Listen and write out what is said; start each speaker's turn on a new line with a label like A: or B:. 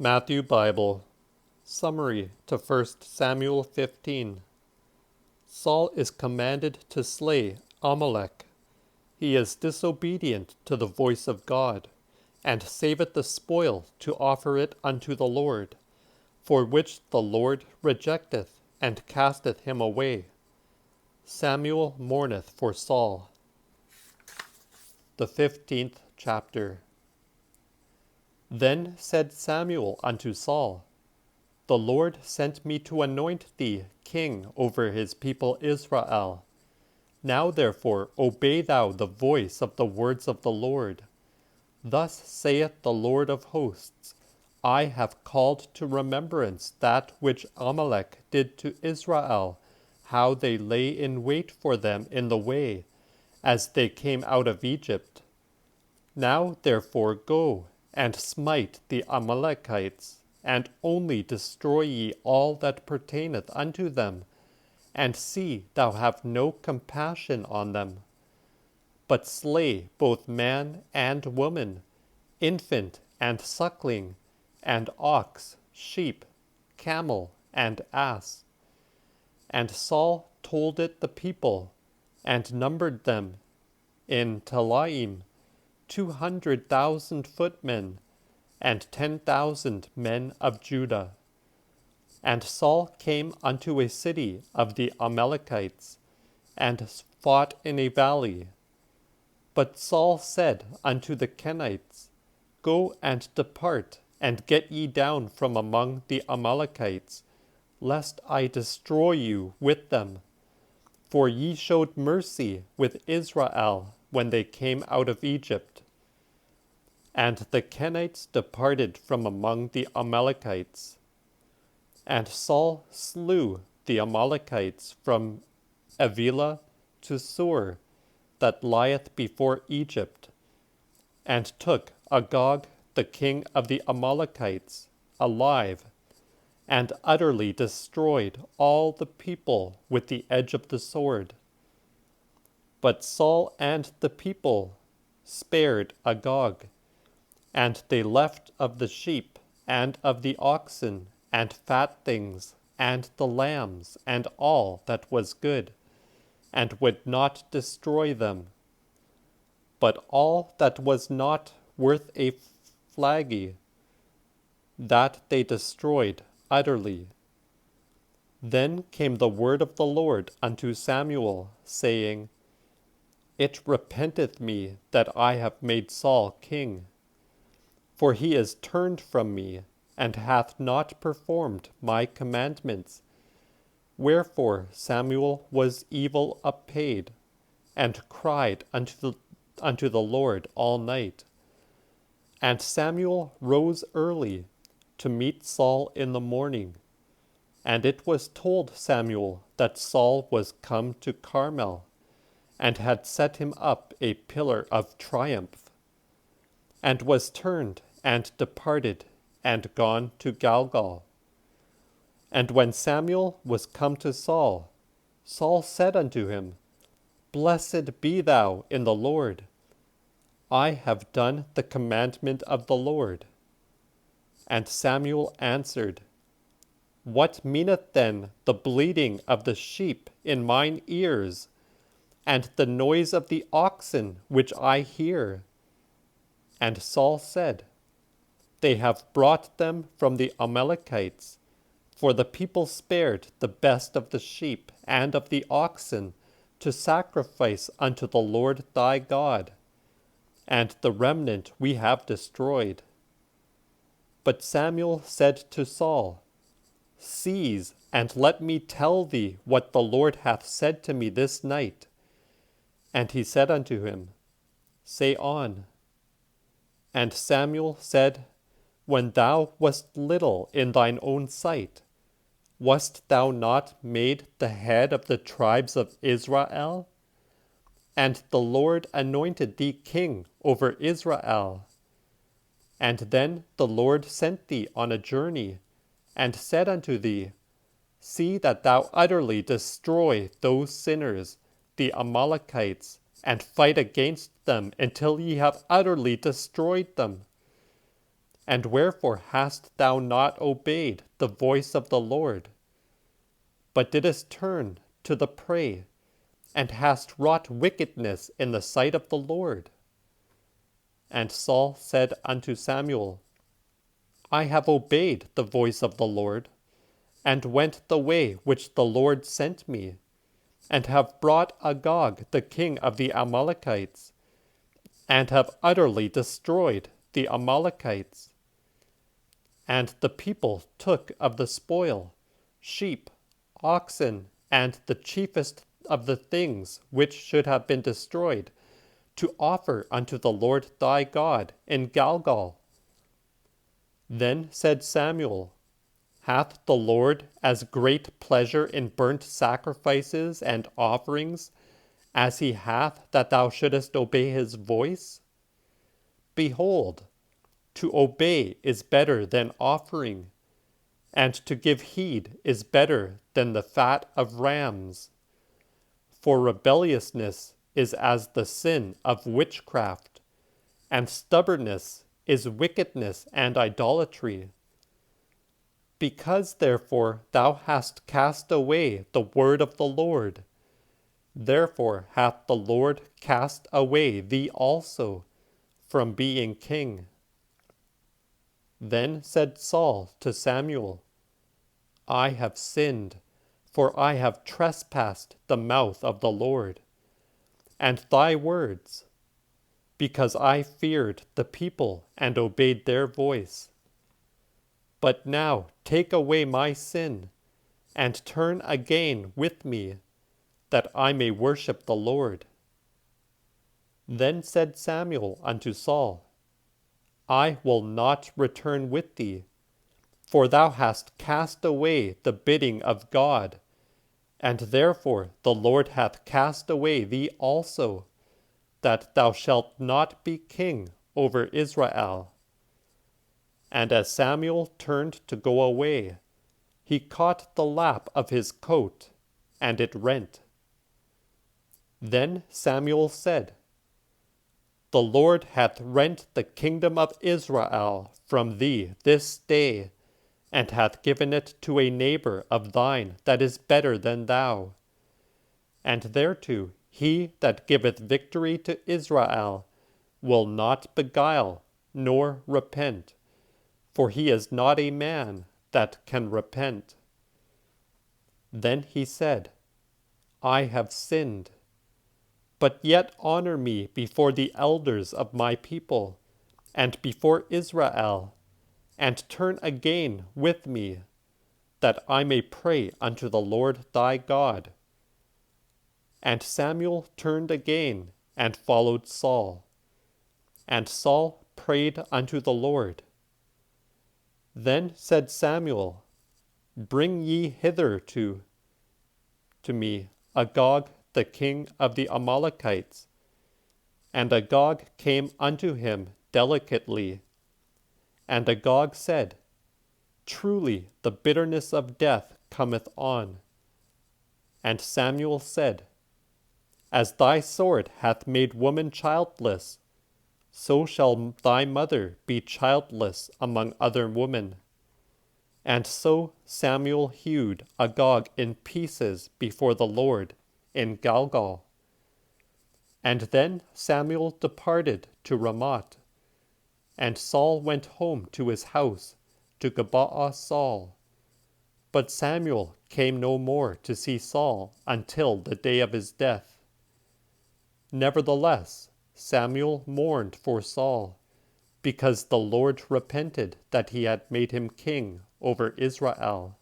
A: Matthew Bible Summary to 1 Samuel 15. Saul is commanded to slay Amalek. He is disobedient to the voice of God, and saveth the spoil to offer it unto the Lord, for which the Lord rejecteth, and casteth him away. Samuel mourneth for Saul. The 15th chapter. Then said Samuel unto Saul, The Lord sent me to anoint thee king over his people Israel. Now therefore obey thou the voice of the words of the Lord. Thus saith the Lord of hosts, I have called to remembrance that which Amalek did to Israel, how they lay in wait for them in the way, as they came out of Egypt. Now therefore go, and smite the Amalekites, and only destroy ye all that pertaineth unto them, and see thou have no compassion on them. But slay both man and woman, infant and suckling, and ox, sheep, camel, and ass. And Saul told it the people, and numbered them in Telaim 200,000 footmen, and 10,000 men of Judah. And Saul came unto a city of the Amalekites, and fought in a valley. But Saul said unto the Kenites, Go and depart, and get ye down from among the Amalekites, lest I destroy you with them. For ye showed mercy with Israel when they came out of Egypt. And the Kenites departed from among the Amalekites. And Saul slew the Amalekites from Avila to Sur, that lieth before Egypt, and took Agag the king of the Amalekites alive, and utterly destroyed all the people with the edge of the sword. But Saul and the people spared Agag, and they left of the sheep and of the oxen and fat things and the lambs and all that was good, and would not destroy them. But all that was not worth a flaggy, that they destroyed utterly. Then came the word of the Lord unto Samuel, saying, It repenteth me that I have made Saul king, for he is turned from me, and hath not performed my commandments. Wherefore Samuel was evil uppaid, and cried unto the Lord all night. And Samuel rose early to meet Saul in the morning. And it was told Samuel that Saul was come to Carmel, and had set him up a pillar of triumph, and was turned and departed, and gone to Galgal. And when Samuel was come to Saul, Saul said unto him, Blessed be thou in the Lord. I have done the commandment of the Lord. And Samuel answered, What meaneth then the bleating of the sheep in mine ears, and the noise of the oxen which I hear? And Saul said, They have brought them from the Amalekites, for the people spared the best of the sheep and of the oxen to sacrifice unto the Lord thy God, and the remnant we have destroyed. But Samuel said to Saul, Cease, and let me tell thee what the Lord hath said to me this night. And he said unto him, Say on. And Samuel said, When thou wast little in thine own sight, wast thou not made the head of the tribes of Israel? And the Lord anointed thee king over Israel. And then the Lord sent thee on a journey, and said unto thee, See that thou utterly destroy those sinners, the Amalekites, and fight against them until ye have utterly destroyed them. And wherefore hast thou not obeyed the voice of the Lord, but didst turn to the prey, and hast wrought wickedness in the sight of the Lord? And Saul said unto Samuel, I have obeyed the voice of the Lord, and went the way which the Lord sent me, and have brought Agag the king of the Amalekites, and have utterly destroyed the Amalekites. And the people took of the spoil sheep, oxen, and the chiefest of the things which should have been destroyed, to offer unto the Lord thy God in Gilgal. Then said Samuel, Hath the Lord as great pleasure in burnt sacrifices and offerings as he hath that thou shouldest obey his voice? Behold, to obey is better than offering, and to give heed is better than the fat of rams. For rebelliousness is as the sin of witchcraft, and stubbornness is wickedness and idolatry. Because therefore thou hast cast away the word of the Lord, therefore hath the Lord cast away thee also from being king. Then said Saul to Samuel, I have sinned, for I have trespassed the mouth of the Lord, and thy words, because I feared the people and obeyed their voice. But now take away my sin, and turn again with me, that I may worship the Lord. Then said Samuel unto Saul, I will not return with thee, for thou hast cast away the bidding of God, and therefore the Lord hath cast away thee also, that thou shalt not be king over Israel. And as Samuel turned to go away, he caught the lap of his coat, and it rent. Then Samuel said, The Lord hath rent the kingdom of Israel from thee this day, and hath given it to a neighbor of thine that is better than thou. And thereto he that giveth victory to Israel will not beguile nor repent, for he is not a man that can repent. Then he said, I have sinned, but yet honor me before the elders of my people, and before Israel, and turn again with me, that I may pray unto the Lord thy God. And Samuel turned again and followed Saul. And Saul prayed unto the Lord. Then said Samuel, Bring ye hither to me Agag the king of the Amalekites. And Agag came unto him delicately. And Agag said, Truly the bitterness of death cometh on. And Samuel said, As thy sword hath made woman childless, so shall thy mother be childless among other women. And so Samuel hewed Agag in pieces before the Lord in Gilgal. And then Samuel departed to Ramoth, and Saul went home to his house to Gibeah Saul. But Samuel came no more to see Saul until the day of his death. Nevertheless, Samuel mourned for Saul, because the Lord repented that he had made him king over Israel.